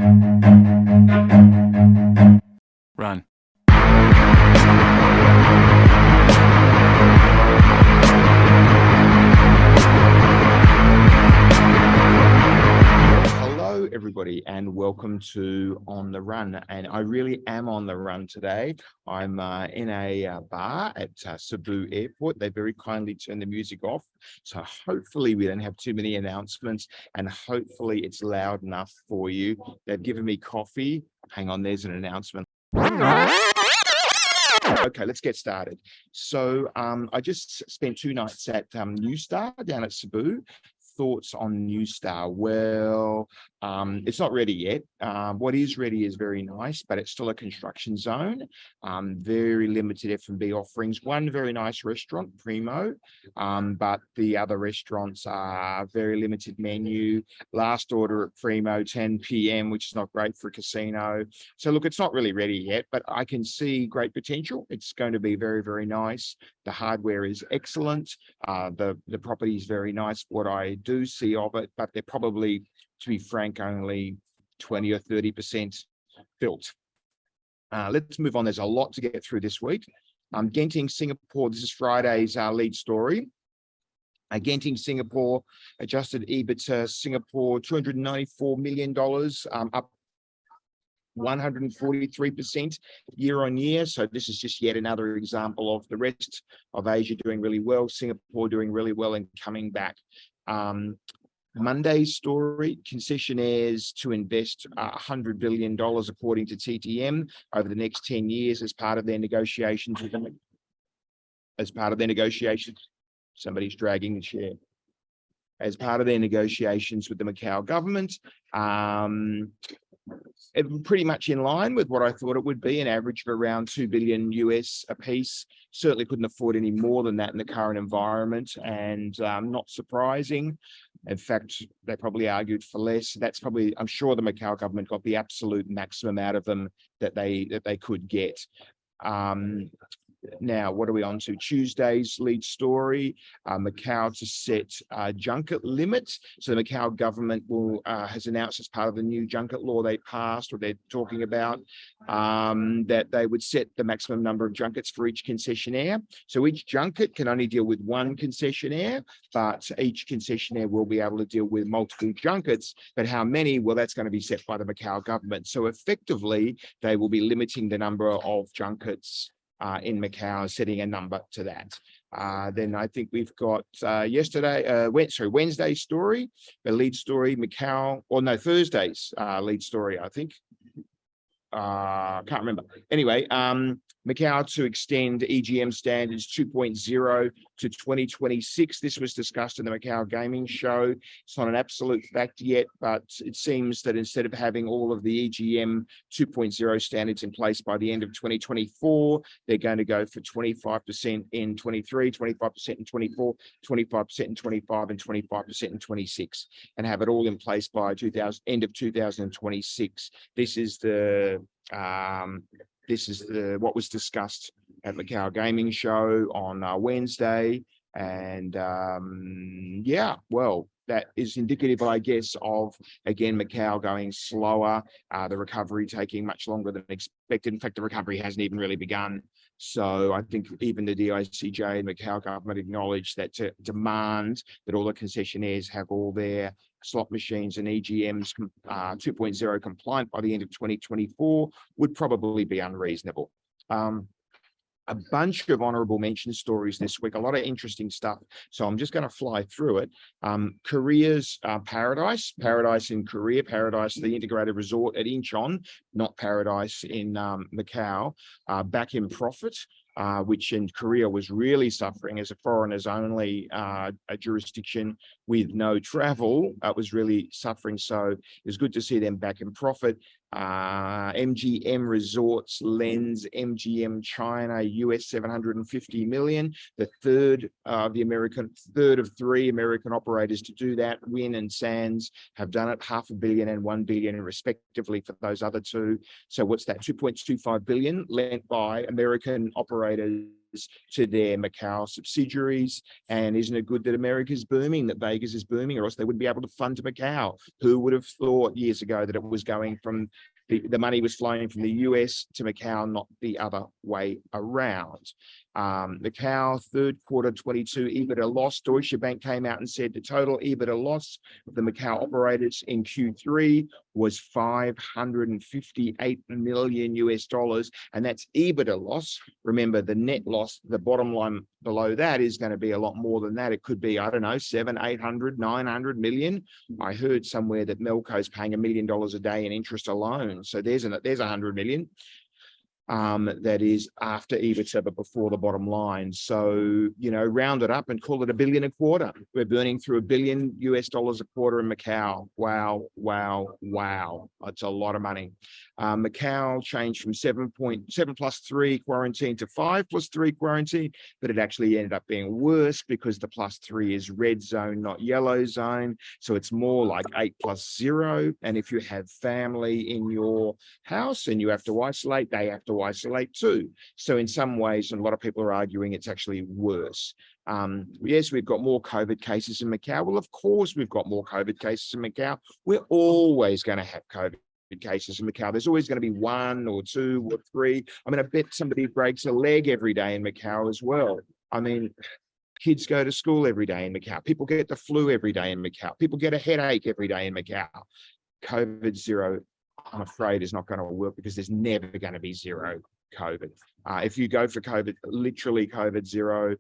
Run. Hello, everybody, and welcome to On the Run. And I really am on the run today. I'm in a bar at Cebu Airport. They very kindly turned the music off. So hopefully we don't have too many announcements, and hopefully it's loud enough for you. They've given me coffee. Hang on, there's an announcement. Okay, let's get started. So I just spent 2 nights at New Star down at Cebu. Thoughts on New Star? Well, it's not ready yet. What is ready is very nice, but it's still a construction zone. Very limited F&B offerings. One very nice restaurant, Primo, but the other restaurants are very limited menu. Last order at Primo, 10 p.m., which is not great for a casino. So look, it's not really ready yet, but I can see great potential. It's going to be very, very nice. The hardware is excellent. The property is very nice. What I do see of it, but they're probably, to be frank, only 20 or 30% built. Let's move on. There's a lot to get through this week. Genting Singapore, this is Friday's lead story. Genting Singapore, adjusted EBITDA Singapore, $294 million, up 143% year on year. So this is just yet another example of the rest of Asia doing really well, Singapore doing really well and coming back. Monday's story, concessionaires to invest $100 billion according to TTM over the next 10 years as part of their negotiations with them. Somebody's dragging the chair. As part of their negotiations with the Macau government, pretty much in line with what I thought it would be, an average of around $2 billion US a piece. Certainly couldn't afford any more than that in the current environment, and not surprising. In fact, they probably argued for less. That's probably, I'm sure the Macau government got the absolute maximum out of them that they could get. Now, what are we on to? Tuesday's lead story, Macau to set junket limits. So the Macau government has announced as part of the new junket law they passed, or they're talking about, that they would set the maximum number of junkets for each concessionaire. So each junket can only deal with one concessionaire, but each concessionaire will be able to deal with multiple junkets. But how many? Well, that's going to be set by the Macau government. So effectively, they will be limiting the number of junkets in Macau, setting a number to that. Then I think we've got Wednesday's story, the lead story, Macau, or no, Thursday's lead story, I think. Can't remember. Anyway, Macau to extend EGM standards 2.0 to 2026. This was discussed in the Macau Gaming Show. It's not an absolute fact yet, but it seems that instead of having all of the EGM 2.0 standards in place by the end of 2024, they're going to go for 25% in 23, 25% in 24, 25% in 25, and 25% in 26, and have it all in place by end of 2026. This is what was discussed at Macau Gaming Show on Wednesday. And yeah, well, that is indicative, I guess, of, again, Macau going slower, the recovery taking much longer than expected. In fact, the recovery hasn't even really begun. So I think even the DICJ and Macau government acknowledged that to demand that all the concessionaires have all their slot machines and EGMs 2.0 compliant by the end of 2024 would probably be unreasonable. A bunch of honorable mention stories this week, a lot of interesting stuff. So I'm just going to fly through it. Korea's Paradise in Korea, Paradise, the integrated resort at Incheon, not Paradise in Macau, back in profit. Which in Korea was really suffering as a foreigners only a jurisdiction with no travel. Was really suffering. So it was good to see them back in profit. MGM Resorts lends MGM China US $750 million, the third of 3 American operators to do that. Wynn and Sands have done it, $500 million and $1 billion respectively for those other two. So what's that? $2.25 billion lent by American operators to their Macau subsidiaries. And isn't it good that America's booming, that Vegas is booming, or else they wouldn't be able to fund to Macau? Who would have thought years ago that it was going from the money was flowing from the US to Macau, not the other way around. Macau third quarter 22 EBITDA loss. Deutsche Bank came out and said the total EBITDA loss of the Macau operators in Q3 was $558 million US, and that's EBITDA loss. Remember, the net loss, the bottom line below that is going to be a lot more than that. It could be, I don't know, 700, 800, 900 million. I heard somewhere that Melco's paying $1 million a day in interest alone. So there's 100 million. That is after EBITDA, but before the bottom line. So, round it up and call it $1 billion a quarter. We're burning through $1 billion US a quarter in Macau. Wow, wow, wow. That's a lot of money. Macau changed from 7+3 quarantine to 5+3 quarantine, but it actually ended up being worse because the +3 is red zone, not yellow zone. So it's more like 8+0. And if you have family in your house and you have to isolate, they have to isolate too. So in some ways, and a lot of people are arguing it's actually worse. Yes, we've got more COVID cases in Macau. Well, of course, we've got more COVID cases in Macau. We're always going to have COVID cases in Macau. There's always going to be 1 or 2 or 3. I mean, I bet somebody breaks a leg every day in Macau as well. I mean, kids go to school every day in Macau. People get the flu every day in Macau. People get a headache every day in Macau. COVID zero, I'm afraid, is not going to work because there's never going to be zero COVID. If you go for COVID, literally COVID zero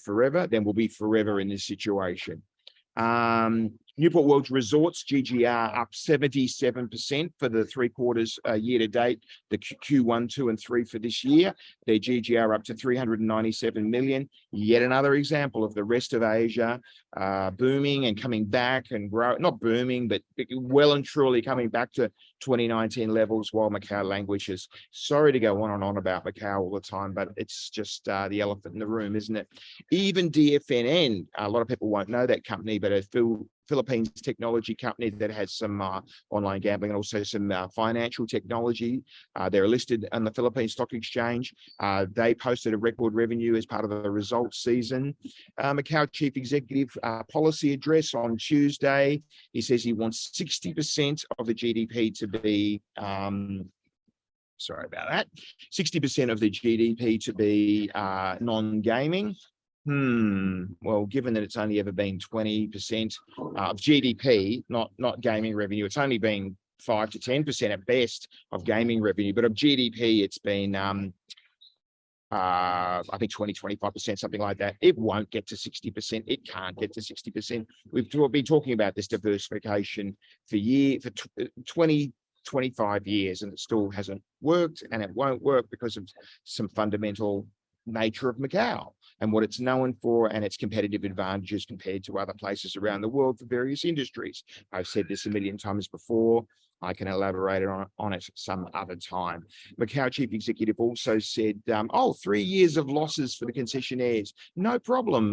forever, then we'll be forever in this situation. Newport World Resorts, GGR up 77% for the 3 quarters year to date, the Q1, 2, and 3 for this year. Their GGR up to 397 million. Yet another example of the rest of Asia booming and coming back and not booming, but well and truly coming back to 2019 levels while Macau languishes. Sorry to go on and on about Macau all the time, but it's just the elephant in the room, isn't it? Even DFNN, a lot of people won't know that company, but a Philippines technology company that has some online gambling and also some financial technology. They're listed on the Philippines Stock Exchange. They posted a record revenue as part of the results season. Macau Chief Executive policy address on Tuesday. He says he wants 60% of the GDP to be, sorry about that, 60% of the GDP to be non-gaming. Well, given that it's only ever been 20% of GDP, not gaming revenue, it's only been 5 to 10% at best of gaming revenue, but of GDP, it's been, I think 20, 25%, something like that. It won't get to 60%. It can't get to 60%. We've been talking about this diversification for 20, 25 years, and it still hasn't worked, and it won't work because of some fundamental nature of Macau and what it's known for and its competitive advantages compared to other places around the world for various industries. I've said this a million times before. I can elaborate on it some other time. Macau Chief Executive also said, 3 years of losses for the concessionaires. No problem.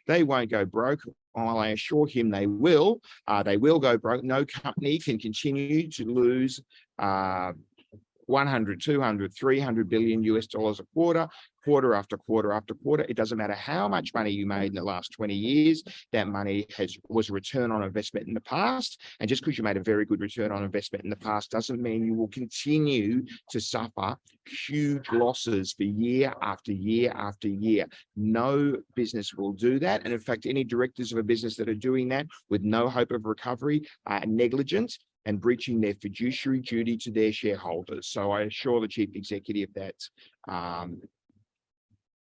They won't go broke. I assure him they will. They will go broke. No company can continue to lose 100, 200, 300 billion US dollars a quarter after quarter after quarter. It doesn't matter how much money you made in the last 20 years. That money was a return on investment in the past. And just because you made a very good return on investment in the past doesn't mean you will continue to suffer huge losses for year after year after year. No business will do that. And in fact, any directors of a business that are doing that with no hope of recovery are negligent and breaching their fiduciary duty to their shareholders. So I assure the chief executive that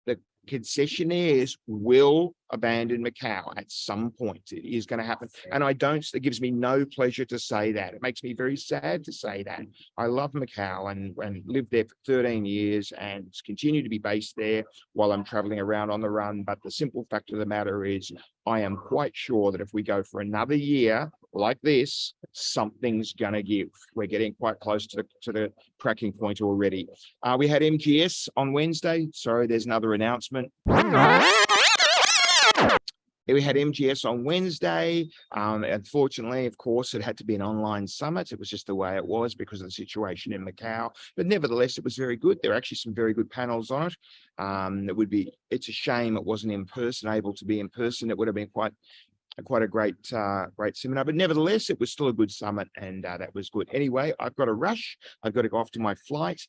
the concessionaires will abandon Macau at some point. It is going to happen. And it gives me no pleasure to say that. It makes me very sad to say that. I love Macau and lived there for 13 years and continue to be based there while I'm traveling around on the run. But the simple fact of the matter is, I am quite sure that if we go for another year like this, something's going to give. We're getting quite close to the cracking point already. We had MGS on Wednesday. Sorry, there's another announcement. We had MGS on Wednesday. Unfortunately, of course, it had to be an online summit. It was just the way it was because of the situation in Macau. But nevertheless, it was very good. There were actually some very good panels on it. It's a shame it wasn't able to be in person. It would have been quite a great seminar, but nevertheless, it was still a good summit, and that was good. Anyway, I've got to rush. I've got to go off to my flight.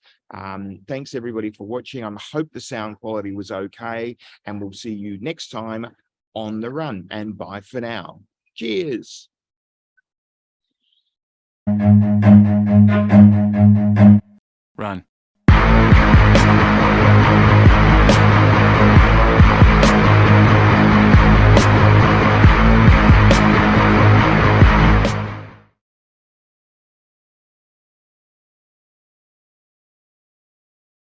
Thanks everybody for watching. I hope the sound quality was okay, and we'll see you next time on The Run, and bye for now. Cheers.